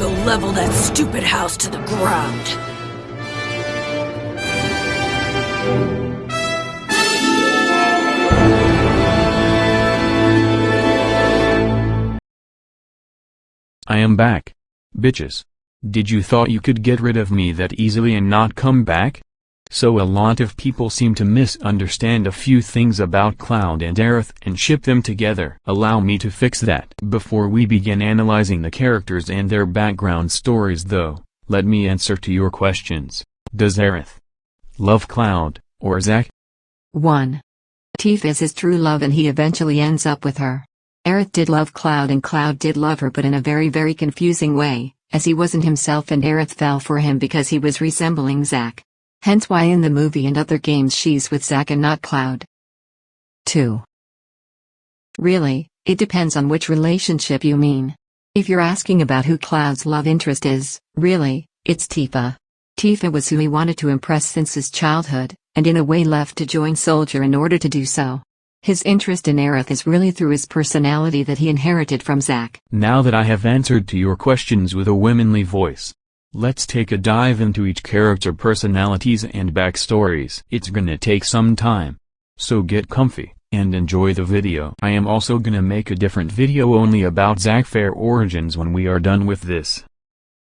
go level that stupid house to the ground. I am back. Bitches. Did you thought you could get rid of me that easily and not come back? So a lot of people seem to misunderstand a few things about Cloud and Aerith and ship them together. Allow me to fix that. Before we begin analyzing the characters and their background stories though, let me answer to your questions. Does Aerith love Cloud, or Zack? 1. Tifa is his true love and he eventually ends up with her. Aerith did love Cloud and Cloud did love her, but in a very confusing way, as he wasn't himself and Aerith fell for him because he was resembling Zack. Hence why in the movie and other games she's with Zack and not Cloud. 2. Really, it depends on which relationship you mean. If you're asking about who Cloud's love interest is, really, it's Tifa. Tifa was who he wanted to impress since his childhood, and in a way left to join Soldier in order to do so. His interest in Aerith is really through his personality that he inherited from Zack. Now that I have answered to your questions with a womanly voice, let's take a dive into each character personalities and backstories. It's gonna take some time. So get comfy, and enjoy the video. I am also gonna make a different video only about Zack Fair origins when we are done with this.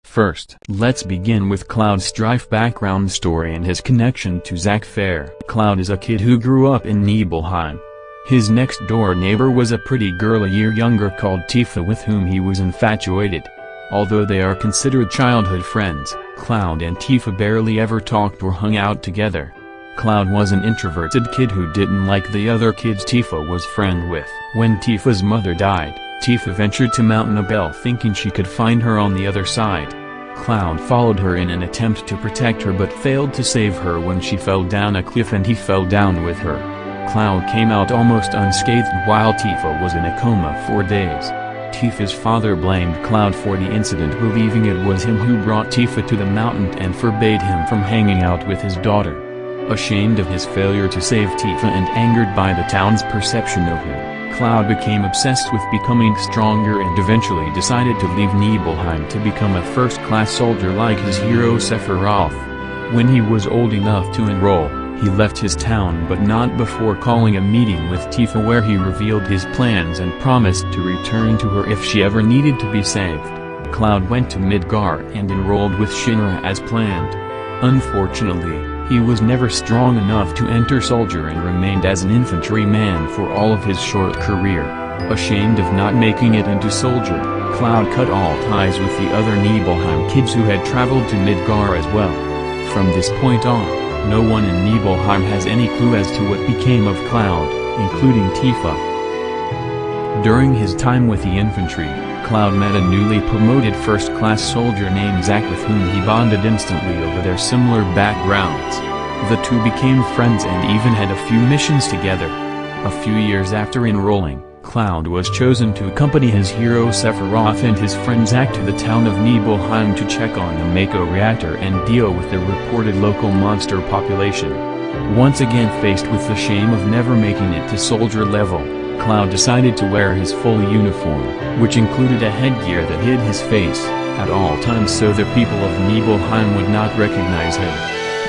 First, let's begin with Cloud's Strife background story and his connection to Zack Fair. Cloud is a kid who grew up in Nibelheim. His next-door neighbor was a pretty girl a year younger called Tifa with whom he was infatuated. Although they are considered childhood friends, Cloud and Tifa barely ever talked or hung out together. Cloud was an introverted kid who didn't like the other kids Tifa was friends with. When Tifa's mother died, Tifa ventured to Mount Nibel thinking she could find her on the other side. Cloud followed her in an attempt to protect her but failed to save her when she fell down a cliff and he fell down with her. Cloud came out almost unscathed while Tifa was in a coma for days. Tifa's father blamed Cloud for the incident, believing it was him who brought Tifa to the mountain and forbade him from hanging out with his daughter. Ashamed of his failure to save Tifa and angered by the town's perception of him, Cloud became obsessed with becoming stronger and eventually decided to leave Nibelheim to become a first-class soldier like his hero Sephiroth. When he was old enough to enroll, he left his town but not before calling a meeting with Tifa where he revealed his plans and promised to return to her if she ever needed to be saved. Cloud went to Midgar and enrolled with Shinra as planned. Unfortunately, he was never strong enough to enter soldier and remained as an infantryman for all of his short career. Ashamed of not making it into soldier, Cloud cut all ties with the other Nibelheim kids who had traveled to Midgar as well. From this point on, no one in Nibelheim has any clue as to what became of Cloud, including Tifa. During his time with the infantry, Cloud met a newly promoted first-class soldier named Zack with whom he bonded instantly over their similar backgrounds. The two became friends and even had a few missions together. A few years after enrolling, Cloud was chosen to accompany his hero Sephiroth and his friend Zack to the town of Nibelheim to check on the Mako reactor and deal with the reported local monster population. Once again faced with the shame of never making it to soldier level, Cloud decided to wear his full uniform, which included a headgear that hid his face at all times so the people of Nibelheim would not recognize him.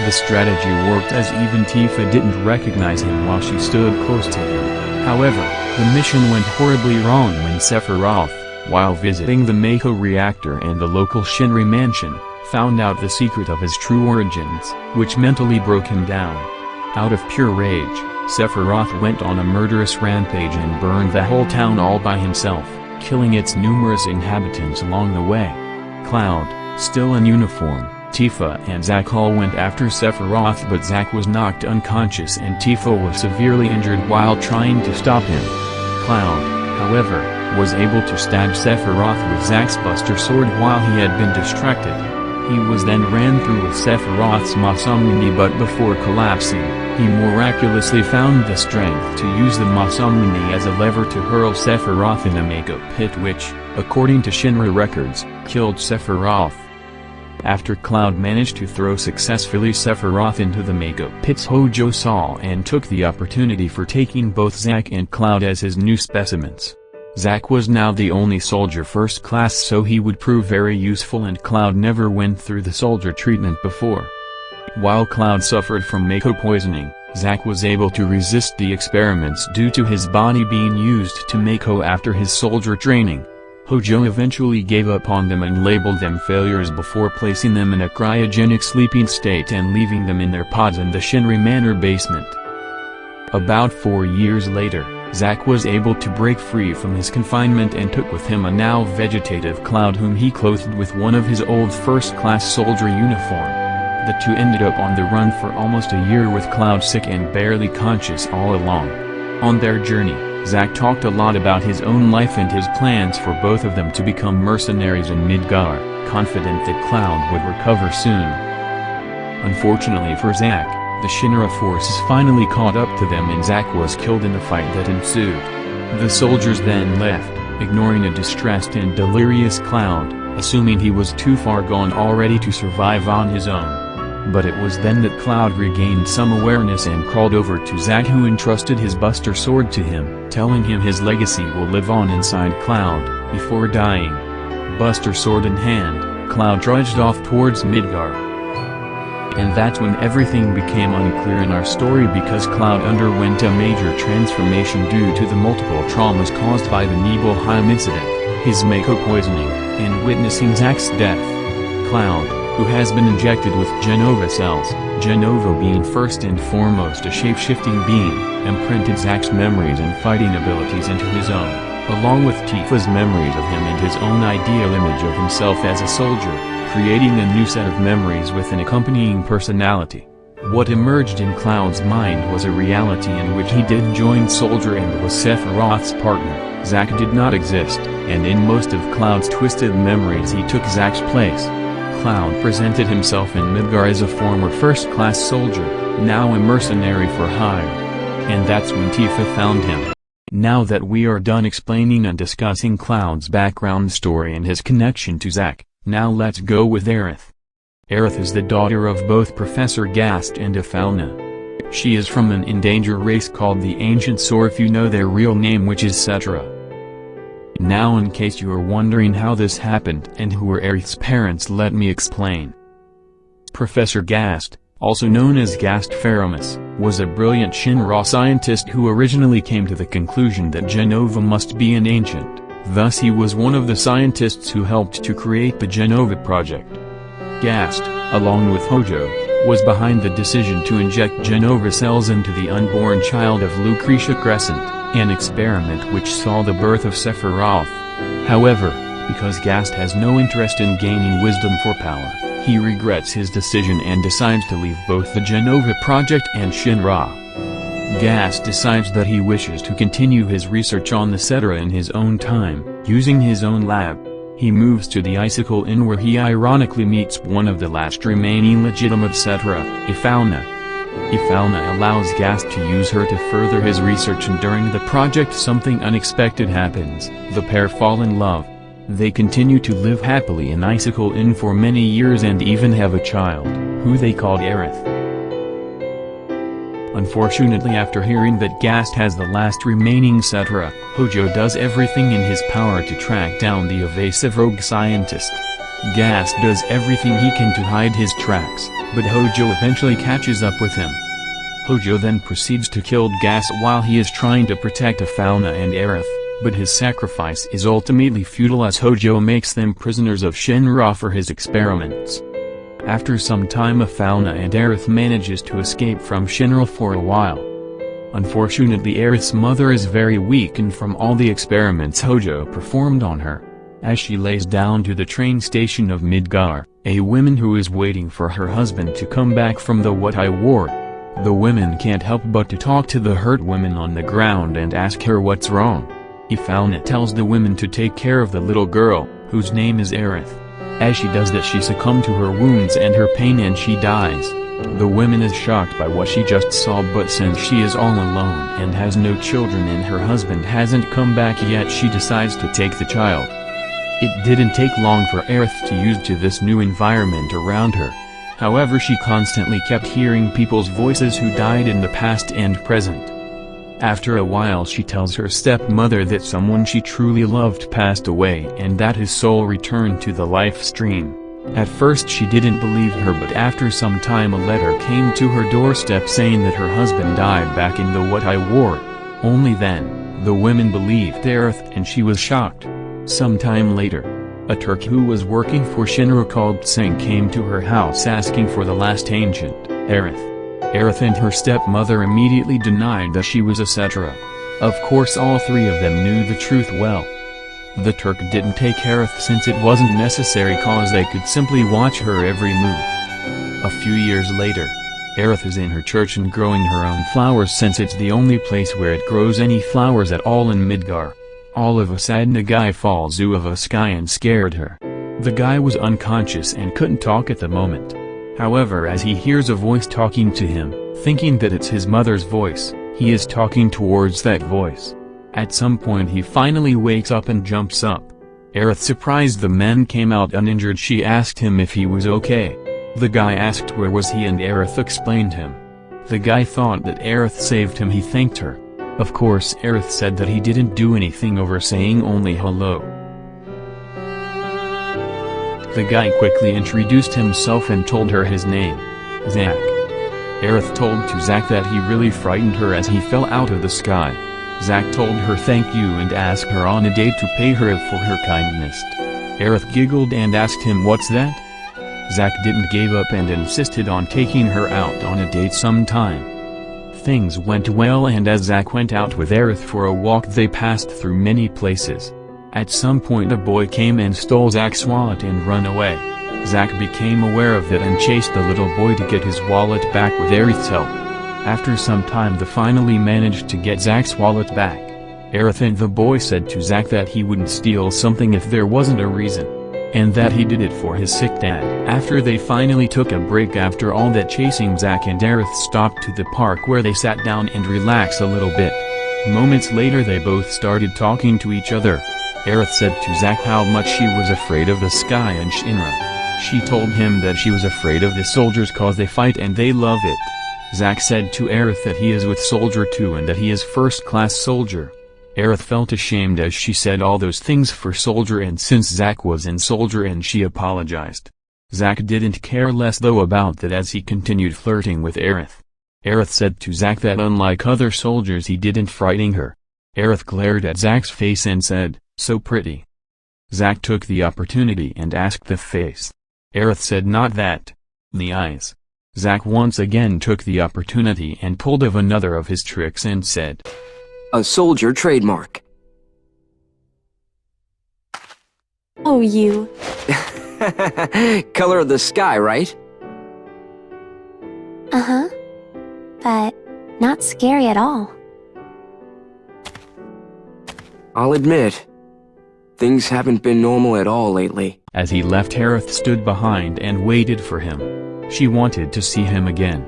The strategy worked as even Tifa didn't recognize him while she stood close to him. However, the mission went horribly wrong when Sephiroth, while visiting the Mako reactor and the local Shinra mansion, found out the secret of his true origins, which mentally broke him down. Out of pure rage, Sephiroth went on a murderous rampage and burned the whole town all by himself, killing its numerous inhabitants along the way. Cloud, still in uniform, Tifa and Zack all went after Sephiroth but Zack was knocked unconscious and Tifa was severely injured while trying to stop him. Cloud, however, was able to stab Sephiroth with Zack's Buster Sword while he had been distracted. He was then ran through with Sephiroth's Masamune but before collapsing, he miraculously found the strength to use the Masamune as a lever to hurl Sephiroth in a Mako pit which, according to Shinra records, killed Sephiroth. After Cloud managed to throw successfully Sephiroth into the Mako pits, Hojo saw and took the opportunity for taking both Zack and Cloud as his new specimens. Zack was now the only soldier first class, so he would prove very useful, and Cloud never went through the soldier treatment before. While Cloud suffered from Mako poisoning, Zack was able to resist the experiments due to his body being used to Mako after his soldier training. Hojo eventually gave up on them and labeled them failures before placing them in a cryogenic sleeping state and leaving them in their pods in the Shinri Manor basement. About 4 years later, Zack was able to break free from his confinement and took with him a now vegetative Cloud, whom he clothed with one of his old first-class soldier uniform. The two ended up on the run for almost a year, with Cloud sick and barely conscious all along. On their journey, Zack talked a lot about his own life and his plans for both of them to become mercenaries in Midgar, confident that Cloud would recover soon. Unfortunately for Zack, the Shinra forces finally caught up to them and Zack was killed in the fight that ensued. The soldiers then left, ignoring a distressed and delirious Cloud, assuming he was too far gone already to survive on his own. But it was then that Cloud regained some awareness and crawled over to Zack, who entrusted his Buster Sword to him, telling him his legacy will live on inside Cloud, before dying. Buster Sword in hand, Cloud trudged off towards Midgar. And that's when everything became unclear in our story, because Cloud underwent a major transformation due to the multiple traumas caused by the Nibelheim incident, his Mako poisoning, and witnessing Zack's death. Cloud, who has been injected with Genova cells, Genova being first and foremost a shape-shifting being, imprinted Zack's memories and fighting abilities into his own, along with Tifa's memories of him and his own ideal image of himself as a soldier, creating a new set of memories with an accompanying personality. What emerged in Cloud's mind was a reality in which he did join Soldier and was Sephiroth's partner. Zack did not exist, and in most of Cloud's twisted memories he took Zack's place. Cloud presented himself in Midgar as a former first-class soldier, now a mercenary for hire. And that's when Tifa found him. Now that we are done explaining and discussing Cloud's background story and his connection to Zack, now let's go with Aerith. Aerith is the daughter of both Professor Gast and Ifalna. She is from an endangered race called the Ancients, or if you know their real name, which is Cetra. Now, in case you are wondering how this happened and who were Aerith's parents, let me explain. Professor Gast, also known as Gast Faramus, was a brilliant Shinra scientist who originally came to the conclusion that Genova must be an ancient. Thus he was one of the scientists who helped to create the Genova project. Gast, along with Hojo, was behind the decision to inject Genova cells into the unborn child of Lucretia Crescent, an experiment which saw the birth of Sephiroth. However, because Gast has no interest in gaining wisdom for power, he regrets his decision and decides to leave both the Genova project and Shinra. Gast decides that he wishes to continue his research on the Cetra in his own time, using his own lab. He moves to the Icicle Inn, where he ironically meets one of the last remaining legitimate Cetra, Ifalna. Ifalna allows Gast to use her to further his research, and during the project something unexpected happens. The pair fall in love. They continue to live happily in Icicle Inn for many years and even have a child, who they called Aerith. Unfortunately, after hearing that Gast has the last remaining Cetra, Hojo does everything in his power to track down the evasive rogue scientist. Gast does everything he can to hide his tracks, but Hojo eventually catches up with him. Hojo then proceeds to kill Gast while he is trying to protect Ifalna and Aerith, but his sacrifice is ultimately futile as Hojo makes them prisoners of Shinra for his experiments. After some time, Ifalna and Aerith manages to escape from Shinra for a while. Unfortunately, Aerith's mother is very weakened from all the experiments Hojo performed on her. As she lays down to the train station of Midgar, a woman who is waiting for her husband to come back from the Wutai War. The women can't help but to talk to the hurt woman on the ground and ask her what's wrong. Ifalna tells the women to take care of the little girl, whose name is Aerith. As she does that, she succumbs to her wounds and her pain and she dies. The woman is shocked by what she just saw, but since she is all alone and has no children and her husband hasn't come back yet, she decides to take the child. It didn't take long for Aerith to use to this new environment around her. However, she constantly kept hearing people's voices who died in the past and present. After a while she tells her stepmother that someone she truly loved passed away and that his soul returned to the life stream. At first she didn't believe her, but after some time a letter came to her doorstep saying that her husband died back in the What I Ward. Only then, the women believed Aerith and she was shocked. Sometime later, a Turk who was working for Shinra called Singh came to her house asking for the last ancient, Aerith. Aerith and her stepmother immediately denied that she was a Cetra. Of course all three of them knew the truth well. The Turk didn't take Aerith since it wasn't necessary cause they could simply watch her every move. A few years later, Aerith is in her church and growing her own flowers since it's the only place where it grows any flowers at all in Midgar. All of a sudden a guy falls out of the sky and scared her. The guy was unconscious and couldn't talk at the moment. However, as he hears a voice talking to him, thinking that it's his mother's voice, he is talking towards that voice. At some point he finally wakes up and jumps up. Aerith, surprised the man came out uninjured, she asked him if he was okay. The guy asked where was he and Aerith explained him. The guy thought that Aerith saved him, he thanked her. Of course Aerith said that he didn't do anything over saying only hello. The guy quickly introduced himself and told her his name, Zack. Aerith told to Zack that he really frightened her as he fell out of the sky. Zack told her thank you and asked her on a date to pay her for her kindness. Aerith giggled and asked him what's that? Zack didn't give up and insisted on taking her out on a date sometime. Things went well and as Zack went out with Aerith for a walk they passed through many places. At some point a boy came and stole Zack's wallet and run away. Zack became aware of it and chased the little boy to get his wallet back with Aerith's help. After some time they finally managed to get Zack's wallet back. Aerith and the boy said to Zack that he wouldn't steal something if there wasn't a reason. And that he did it for his sick dad. After they finally took a break after all that chasing, Zack and Aerith stopped to the park where they sat down and relaxed a little bit. Moments later they both started talking to each other. Aerith said to Zack how much she was afraid of the sky and Shinra. She told him that she was afraid of the soldiers cause they fight and they love it. Zack said to Aerith that he is with Soldier too and that he is first-class soldier. Aerith felt ashamed as she said all those things for Soldier and since Zack was in Soldier and she apologized. Zack didn't care less though about that as he continued flirting with Aerith. Aerith said to Zack that unlike other soldiers he didn't frighten her. Aerith glared at Zack's face and said, so pretty. Zack took the opportunity and asked the face. Aerith said not that. The eyes. Zack once again took the opportunity and pulled of another of his tricks and said, a soldier trademark. Oh, you. Color of the sky, right? Uh-huh. But not scary at all. I'll admit, things haven't been normal at all lately. As he left, Aerith stood behind and waited for him. She wanted to see him again.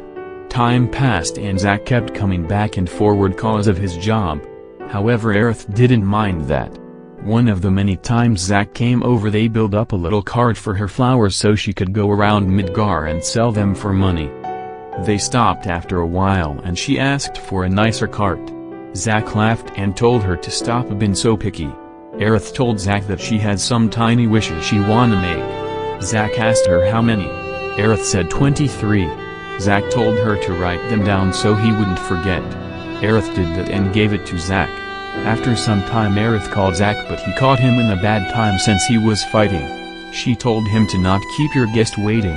Time passed and Zack kept coming back and forward cause of his job. However, Aerith didn't mind that. One of the many times Zack came over they built up a little cart for her flowers so she could go around Midgar and sell them for money. They stopped after a while and she asked for a nicer cart. Zack laughed and told her to stop being so picky. Aerith told Zack that she had some tiny wishes she wanna make. Zack asked her how many. Aerith said 23. Zack told her to write them down so he wouldn't forget. Aerith did that and gave it to Zack. After some time Aerith called Zack but he caught him in a bad time since he was fighting. She told him to not keep your guest waiting.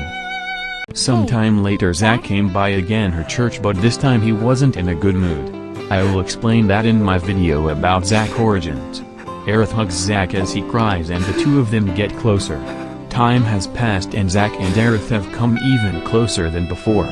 Sometime later Zack came by again her church but this time he wasn't in a good mood. I will explain that in my video about Zack origins. Aerith hugs Zack as he cries and the two of them get closer. Time has passed and Zack and Aerith have come even closer than before.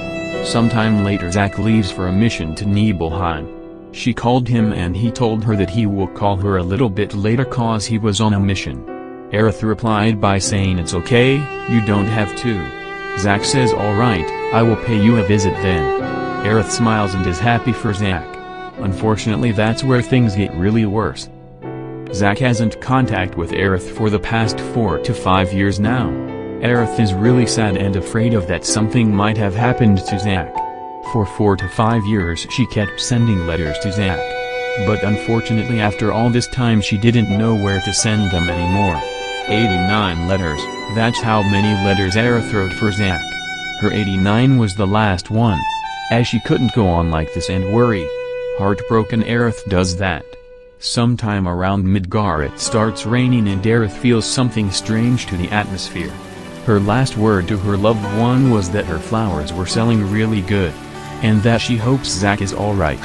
Sometime later Zack leaves for a mission to Nibelheim. She called him and he told her that he will call her a little bit later cause he was on a mission. Aerith replied by saying it's okay, you don't have to. Zack says alright, I will pay you a visit then. Aerith smiles and is happy for Zack. Unfortunately that's where things get really worse. Zack hasn't contact with Aerith for the past 4 to 5 years now. Aerith is really sad and afraid of that something might have happened to Zack. For 4 to 5 years she kept sending letters to Zack. But unfortunately after all this time she didn't know where to send them anymore. 89 letters, that's how many letters Aerith wrote for Zack. Her 89 was the last one. As she couldn't go on like this and worry. Heartbroken Aerith does that. Sometime around Midgar it starts raining and Aerith feels something strange to the atmosphere. Her last word to her loved one was that her flowers were selling really good. And that she hopes Zack is alright.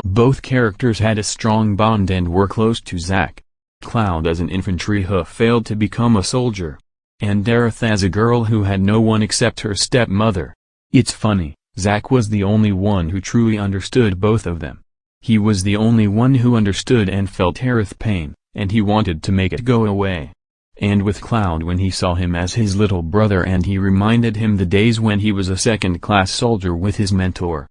Both characters had a strong bond and were close to Zack. Cloud as an infantry who failed to become a soldier. And Aerith as a girl who had no one except her stepmother. It's funny, Zack was the only one who truly understood both of them. He was the only one who understood and felt Aerith's pain, and he wanted to make it go away. And with Cloud when he saw him as his little brother and he reminded him the days when he was a second-class soldier with his mentor.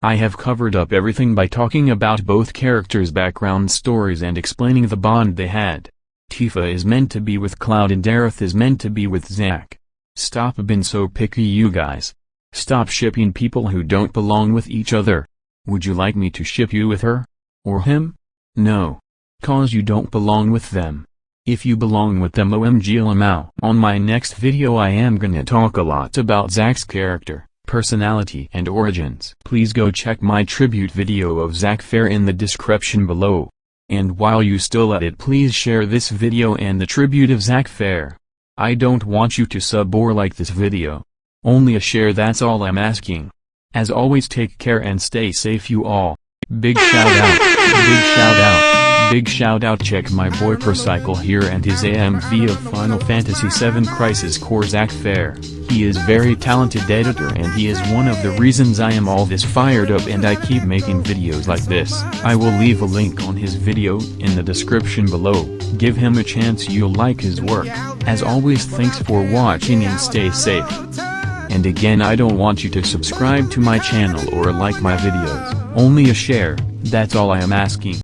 I have covered up everything by talking about both characters' background stories and explaining the bond they had. Tifa is meant to be with Cloud and Aerith is meant to be with Zack. Stop being so picky you guys. Stop shipping people who don't belong with each other. Would you like me to ship you with her? Or him? No. 'Cause you don't belong with them. If you belong with them OMG lamau. On my next video I am gonna talk a lot about Zack's character, personality and origins. Please go check my tribute video of Zack Fair in the description below. And while you still at it please share this video and the tribute of Zack Fair. I don't want you to sub or like this video. Only a share, that's all I'm asking. As always take care and stay safe you all. Big shout out, big shout out, big shout out. Check my boy Percycle here and his AMV of Final Fantasy VII Crisis Core Zack Fair. He is very talented editor and he is one of the reasons I am all this fired up and I keep making videos like this. I will leave a link on his video in the description below. Give him a chance, you'll like his work. As always thanks for watching and stay safe. And again I don't want you to subscribe to my channel or like my videos. Only a share, that's all I am asking.